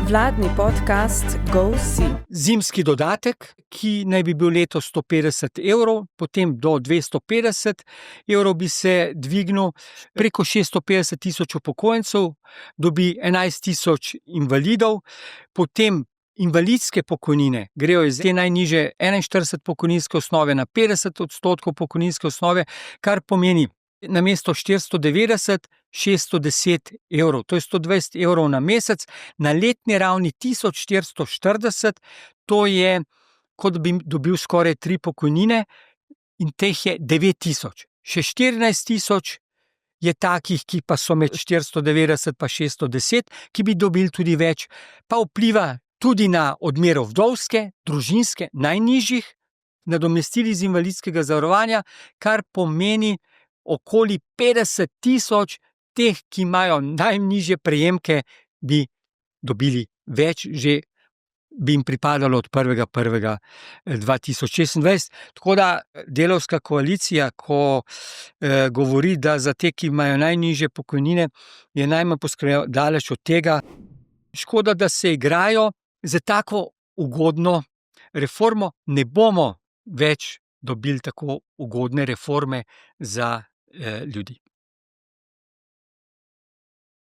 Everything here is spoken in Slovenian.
Vladni podcast GoSee. Zimski dodatek, ki naj bi bil letos 150 evrov, potem do 250 evrov bi se dvignil, preko 650 tisoč upokojencev dobi 11 tisoč invalidov, potem invalidske pokojnine grejo iz te najnižje 41 pokojninske osnove na 50% pokojninske osnove, kar pomeni namesto 490, 610 evrov. To je 120 evrov na mesec, na letni ravni 1440, to je, kot bi dobil skoraj 3 pokojnine, in teh je 9000. Še 14 tisoč je takih, ki pa so med 490 pa 610, ki bi dobili tudi več, pa vpliva tudi na odmero vdovske, družinske, najnižjih nadomestil iz invalidskega zavarovanja, kar pomeni okoli 50 tisoč teh, ki imajo najnižje prejemke, bi dobili več, že bi jim pripadalo od 1. 1. 2026. Tako da delavska koalicija, ko govori, da za te, ki imajo najnižje pokojnine, je najmanj poskrbela, daleč od tega. Škoda, da se igrajo za tako ugodno reformo. Ne bomo več dobili tako ugodne reforme za ljudi.